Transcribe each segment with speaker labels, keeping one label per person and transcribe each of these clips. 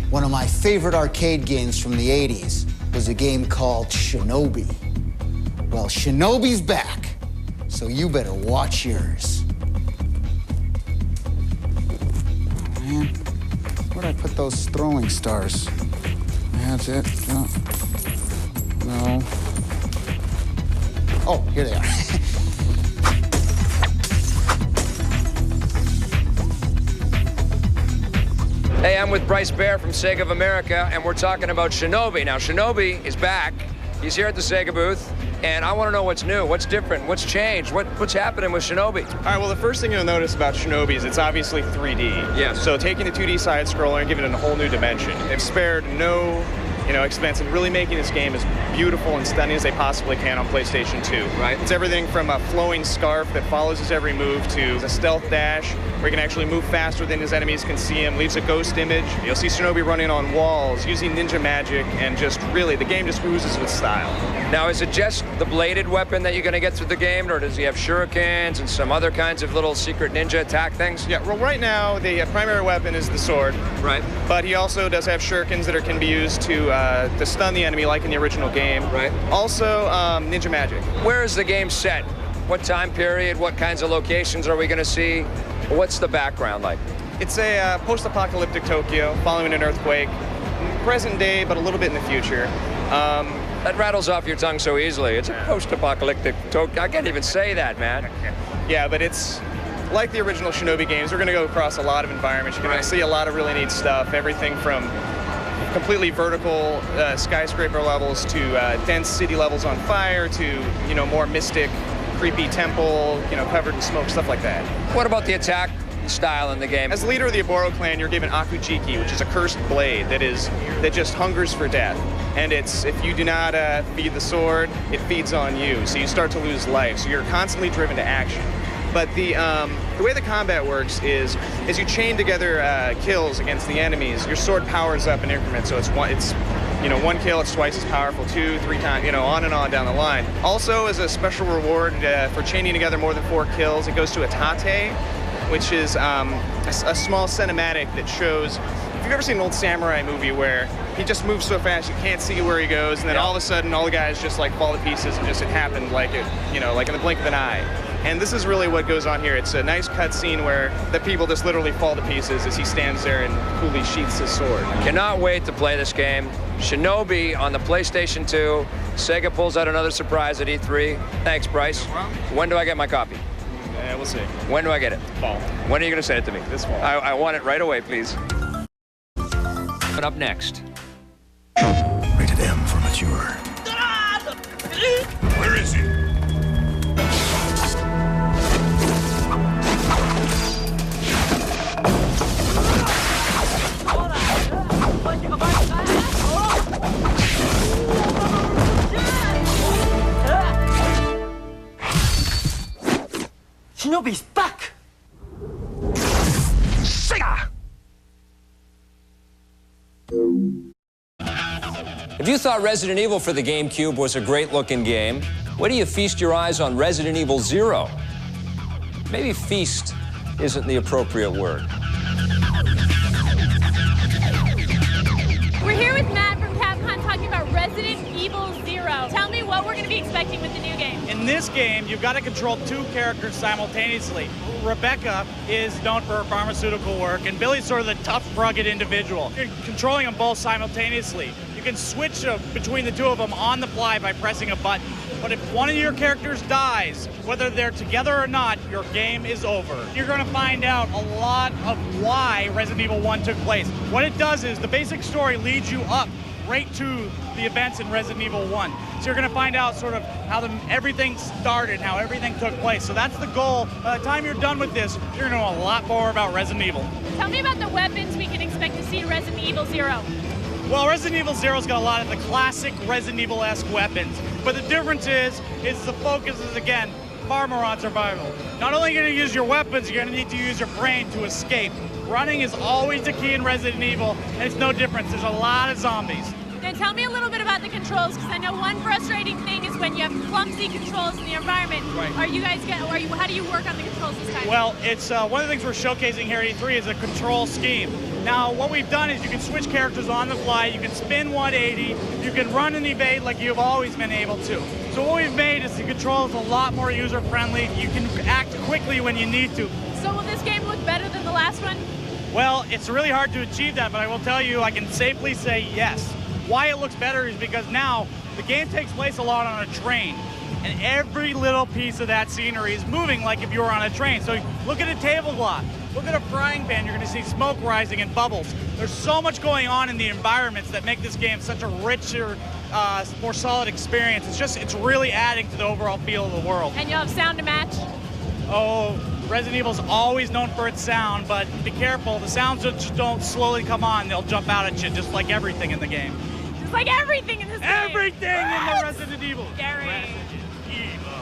Speaker 1: One of my favorite arcade games from the 80s was a game called Shinobi. Well, Shinobi's back, so you better watch yours. Man, where'd I put those throwing stars? That's it. No. Oh, here they are.
Speaker 2: Hey, I'm with Bryce Bear from Sega of America, and we're talking about Shinobi. Now, Shinobi is back. He's here at the Sega booth, and I want to know what's new, what's different, what's changed, what's happening with Shinobi.
Speaker 3: All right, well, the first thing you'll notice about Shinobi is it's obviously 3D.
Speaker 2: Yes.
Speaker 3: So taking the 2D side-scroller and giving it a whole new dimension. They've spared no expense in really making this game as beautiful and stunning as they possibly can on PlayStation 2.
Speaker 2: Right.
Speaker 3: It's everything from a flowing scarf that follows his every move to a stealth dash where he can actually move faster than his enemies can see him, leaves a ghost image. You'll see Shinobi running on walls, using ninja magic, and just really, the game just oozes with style.
Speaker 2: Now, is it just the bladed weapon that you're going to get through the game, or does he have shurikens and some other kinds of little secret ninja attack things?
Speaker 3: Yeah, well, right now, the primary weapon is the sword.
Speaker 2: Right.
Speaker 3: But he also does have shurikens that can be used to stun the enemy, like in the original game.
Speaker 2: Right.
Speaker 3: Also, ninja magic.
Speaker 2: Where is the game set? What time period? What kinds of locations are we going to see? What's the background like?
Speaker 3: It's a post-apocalyptic Tokyo, following an earthquake. Present day, but a little bit in the future.
Speaker 2: That rattles off your tongue so easily. It's a post-apocalyptic Tokyo. I can't even say that, man.
Speaker 3: Yeah, but it's like the original Shinobi games. We're going to go across a lot of environments. You're going to see a lot of really neat stuff. Everything from completely vertical skyscraper levels to dense city levels on fire to, more mystic, creepy temple, covered in smoke, stuff like that.
Speaker 2: What about the attack style in the game?
Speaker 3: As leader of the Oboro clan, you're given Akujiki, which is a cursed blade that just hungers for death. And if you do not feed the sword, it feeds on you. So you start to lose life. So you're constantly driven to action. But the way the combat works is, as you chain together kills against the enemies, your sword powers up in increments. So it's one kill, it's twice as powerful, 2, 3 times, on and on down the line. Also, as a special reward for chaining together more than 4 kills, it goes to a tate, which is a small cinematic that shows. If you've ever seen an old samurai movie where he just moves so fast you can't see where he goes, and then all of a sudden all the guys just fall to pieces, and it happened like in the blink of an eye. And this is really what goes on here. It's a nice cut scene where the people just literally fall to pieces as he stands there and coolly sheaths his sword.
Speaker 2: Cannot wait to play this game. Shinobi on the PlayStation 2. Sega pulls out another surprise at E3. Thanks, Bryce. When do I get my copy?
Speaker 3: We'll see.
Speaker 2: When do I get it?
Speaker 3: Fall.
Speaker 2: When are you going to send it to me?
Speaker 3: This fall.
Speaker 2: I want it right away, please. But up next.
Speaker 4: Rated M for mature. Where is he?
Speaker 5: Shinobi's back!
Speaker 2: Sega! If you thought Resident Evil for the GameCube was a great-looking game, why do you feast your eyes on Resident Evil 0? Maybe feast isn't the appropriate word.
Speaker 6: We're here with Matt from Capcom talking about Resident Evil 0. Tell me what we're going to be expecting with the new game.
Speaker 7: In this game, you've got to control 2 characters simultaneously. Rebecca is known for her pharmaceutical work, and Billy's sort of the tough, rugged individual. You're controlling them both simultaneously. You can switch between the 2 of them on the fly by pressing a button. But if one of your characters dies, whether they're together or not, your game is over. You're going to find out a lot of why Resident Evil 1 took place. What it does is the basic story leads you up right to the events in Resident Evil 1. So you're going to find out sort of how everything started, how everything took place. So that's the goal. By the time you're done with this, you're going to know a lot more about Resident Evil.
Speaker 6: Tell me about the weapons we can expect to see in Resident Evil 0.
Speaker 7: Well, Resident Evil 0's got a lot of the classic Resident Evil-esque weapons. But the difference is the focus is, again, far more on survival. Not only are you going to use your weapons, you're going to need to use your brain to escape. Running is always the key in Resident Evil, and it's no different. There's a lot of zombies.
Speaker 6: So tell me a little bit about the controls, because I know one frustrating thing is when you have clumsy controls in the environment.
Speaker 7: Right.
Speaker 6: How do you work on the controls this time?
Speaker 7: Well, it's one of the things we're showcasing here at E3 is a control scheme. Now, what we've done is you can switch characters on the fly, you can spin 180, you can run and evade like you've always been able to. So what we've made is the controls a lot more user-friendly. You can act quickly when you need to.
Speaker 6: So will this game look better than the last one?
Speaker 7: Well, it's really hard to achieve that, but I will tell you, I can safely say yes. Why it looks better is because now the game takes place a lot on a train, and every little piece of that scenery is moving like if you were on a train. So look at a tablecloth, look at a frying pan, you're going to see smoke rising and bubbles. There's so much going on in the environments that make this game such a richer, more solid experience. It's really adding to the overall feel of the world.
Speaker 6: And you'll have sound to match?
Speaker 7: Oh, Resident Evil's always known for its sound, but be careful, the sounds just don't slowly come on, they'll jump out at you just like everything in the game.
Speaker 6: Just like everything in this game?
Speaker 7: Everything in the Resident Evil!
Speaker 6: Scary.
Speaker 7: Resident Evil.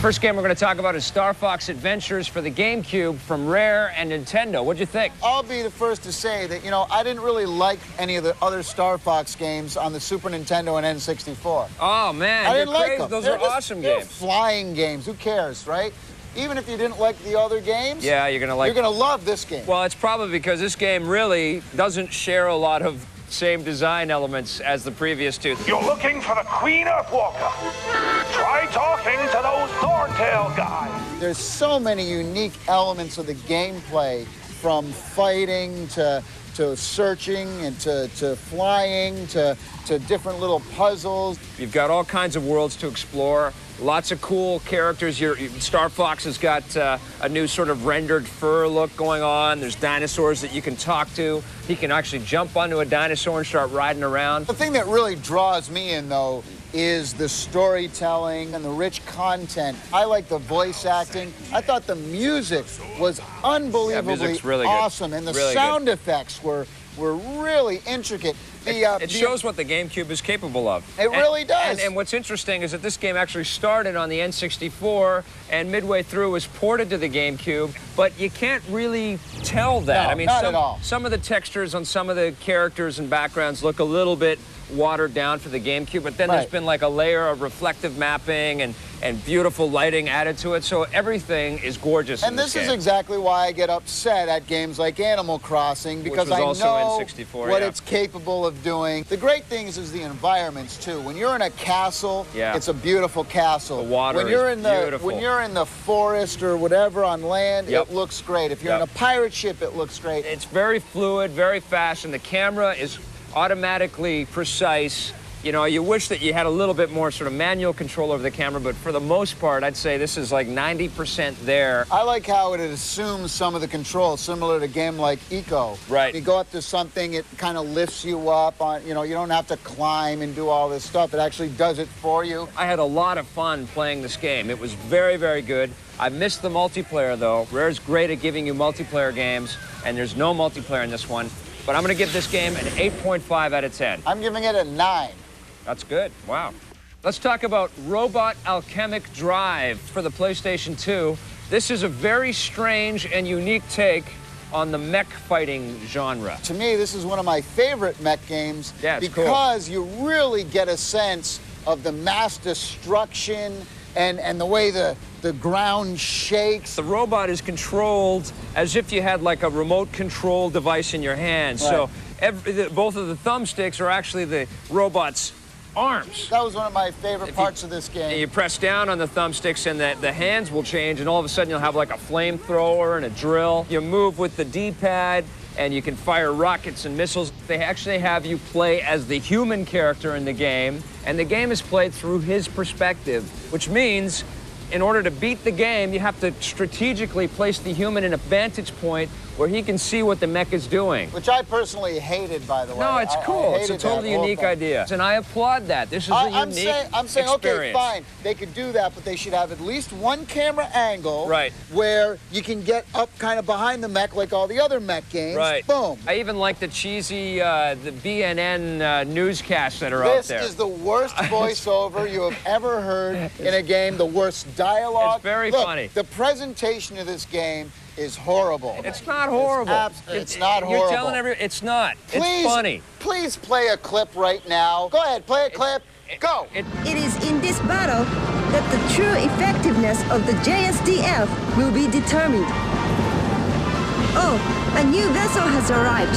Speaker 2: First game we're going to talk about is Starfox Adventures for the GameCube from Rare and Nintendo. What'd you think?
Speaker 1: I'll be the first to say that, I didn't really like any of the other Star Fox games on the Super Nintendo and N64.
Speaker 2: Oh, man.
Speaker 1: I didn't like them.
Speaker 2: Those are awesome games.
Speaker 1: Flying games. Who cares, right? Even if you didn't like the other games,
Speaker 2: yeah, you're going to
Speaker 1: love this game.
Speaker 2: Well, it's probably because this game really doesn't share a lot of same design elements as the previous two.
Speaker 5: You're looking for the Queen Earthwalker. Try talking to those Thorntail guys.
Speaker 1: There's so many unique elements of the gameplay, from fighting to searching and to flying to different little puzzles.
Speaker 2: You've got all kinds of worlds to explore. Lots of cool characters. Star Fox has got a new sort of rendered fur look going on. There's dinosaurs that you can talk to. He can actually jump onto a dinosaur and start riding around.
Speaker 1: The thing that really draws me in, though, is the storytelling and the rich content. I like the voice acting. I thought the music was unbelievably
Speaker 2: really
Speaker 1: awesome,
Speaker 2: good.
Speaker 1: And the
Speaker 2: Really
Speaker 1: sound effects were really intricate.
Speaker 2: It shows what the GameCube is capable of.
Speaker 1: It really does.
Speaker 2: And what's interesting is that this game actually started on the N64 and midway through was ported to the GameCube, but you can't really tell that.
Speaker 1: No,
Speaker 2: I mean,
Speaker 1: not at all.
Speaker 2: Some of the textures on some of the characters and backgrounds look a little bit watered down for the GameCube, but then there's been like a layer of reflective mapping and beautiful lighting added to it, so everything is gorgeous.
Speaker 1: And this is exactly why I get upset at games like Animal Crossing, because I know
Speaker 2: N64,
Speaker 1: what it's capable of doing. The great thing is the environments too. When you're in a castle, it's a beautiful castle.
Speaker 2: The water
Speaker 1: when you're
Speaker 2: is
Speaker 1: in
Speaker 2: beautiful.
Speaker 1: When you're in the forest or whatever on land, it looks great. If you're in a pirate ship, it looks great.
Speaker 2: It's very fluid, very fast, and the camera is automatically precise. You wish that you had a little bit more sort of manual control over the camera, but for the most part, I'd say this is like 90% there.
Speaker 1: I like how it assumes some of the control, similar to a game like Eco.
Speaker 2: Right.
Speaker 1: You go up to something, it kind of lifts you up. You don't have to climb and do all this stuff. It actually does it for you.
Speaker 2: I had a lot of fun playing this game. It was very, very good. I missed the multiplayer, though. Rare's great at giving you multiplayer games, and there's no multiplayer in this one. But I'm going to give this game an 8.5 out of 10.
Speaker 1: I'm giving it a 9.
Speaker 2: That's good. Wow. Let's talk about Robot Alchemic Drive for the PlayStation 2. This is a very strange and unique take on the mech fighting genre.
Speaker 1: To me, this is one of my favorite mech games
Speaker 2: because
Speaker 1: you really get a sense of the mass destruction and the way the ground shakes.
Speaker 2: The robot is controlled as if you had like a remote control device in your hand.
Speaker 1: Right.
Speaker 2: So both of the thumbsticks are actually the robot's arms.
Speaker 1: That was one of my favorite parts of this game.
Speaker 2: And you press down on the thumbsticks and the hands will change, and all of a sudden you'll have like a flamethrower and a drill. You move with the D-pad and you can fire rockets and missiles. They actually have you play as the human character in the game, and the game is played through his perspective, which means in order to beat the game, you have to strategically place the human in a vantage point where he can see what the mech is doing.
Speaker 1: Which I personally hated, by the way.
Speaker 2: No, it's cool. It's a totally unique idea. And I applaud that. This is a unique
Speaker 1: I'm saying,
Speaker 2: experience.
Speaker 1: okay, fine. They could do that, but they should have at least one camera angle where you can get up kind of behind the mech like all the other mech games.
Speaker 2: Right.
Speaker 1: Boom.
Speaker 2: I even like the cheesy, the BNN newscasts that are out there.
Speaker 1: This is the worst voiceover you have ever heard in a game, the worst dialogue.
Speaker 2: It's very funny.
Speaker 1: The presentation of this game is horrible.
Speaker 2: It's not horrible.
Speaker 1: It's not horrible.
Speaker 2: You're telling everyone it's not.
Speaker 1: Please,
Speaker 2: it's funny.
Speaker 1: Please play a clip right now. Go ahead, play a clip. Go.
Speaker 8: It is in this battle that the true effectiveness of the JSDF will be determined. Oh, a new vessel has arrived.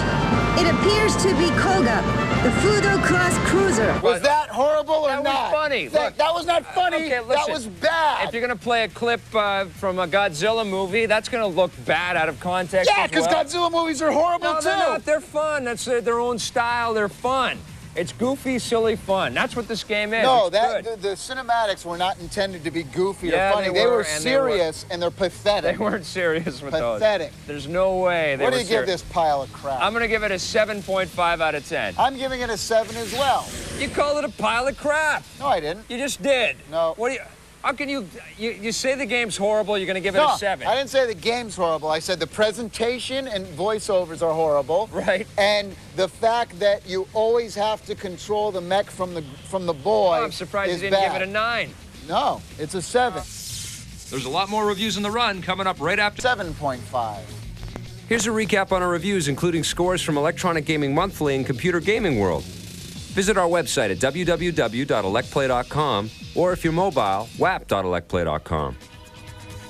Speaker 8: It appears to be Koga, the Fudo-class cruiser.
Speaker 1: Was that horrible or
Speaker 2: That
Speaker 1: not?
Speaker 2: was funny.
Speaker 1: That was not funny.
Speaker 2: Okay, listen,
Speaker 1: that was bad.
Speaker 2: If you're going to play a clip from a Godzilla movie, that's going to look bad out of context.
Speaker 1: Yeah, because Godzilla movies are horrible
Speaker 2: No,
Speaker 1: too.
Speaker 2: they're not. They're fun. That's their own style. They're fun. It's goofy, silly fun. That's what this game is.
Speaker 1: No,
Speaker 2: It's
Speaker 1: the cinematics were not intended to be goofy
Speaker 2: Yeah,
Speaker 1: or funny.
Speaker 2: they
Speaker 1: They
Speaker 2: were,
Speaker 1: were
Speaker 2: and
Speaker 1: serious and they're pathetic.
Speaker 2: They weren't serious with those.
Speaker 1: Pathetic.
Speaker 2: There's no way they
Speaker 1: What
Speaker 2: were
Speaker 1: do you give
Speaker 2: serious.
Speaker 1: this pile of crap?
Speaker 2: I'm going to give it a 7.5 out of 10.
Speaker 1: I'm giving it a 7 as well.
Speaker 2: You called it a pile of crap.
Speaker 1: No, I didn't.
Speaker 2: You just did.
Speaker 1: No.
Speaker 2: What do you? How can you say the game's horrible? You're going to give it
Speaker 1: No,
Speaker 2: a 7.
Speaker 1: I didn't say the game's horrible. I said the presentation and voiceovers are horrible.
Speaker 2: Right.
Speaker 1: And the fact that you always have to control the mech from the boy.
Speaker 2: I'm surprised
Speaker 1: is
Speaker 2: you didn't
Speaker 1: bad.
Speaker 2: give it a 9.
Speaker 1: No, it's a 7.
Speaker 2: There's a lot more reviews in the run coming up right after.
Speaker 1: 7.5.
Speaker 2: Here's a recap on our reviews, including scores from Electronic Gaming Monthly and Computer Gaming World. Visit our website at www.electplay.com, or if you're mobile, wap.electplay.com.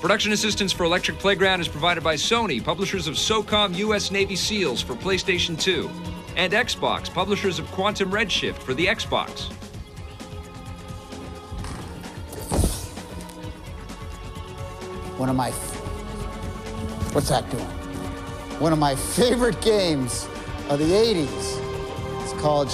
Speaker 2: Production assistance for Electric Playground is provided by Sony, publishers of SOCOM U.S. Navy SEALs for PlayStation 2, and Xbox, publishers of Quantum Redshift for the Xbox.
Speaker 1: One of my... What's that doing? One of my favorite games of the 80s. It's called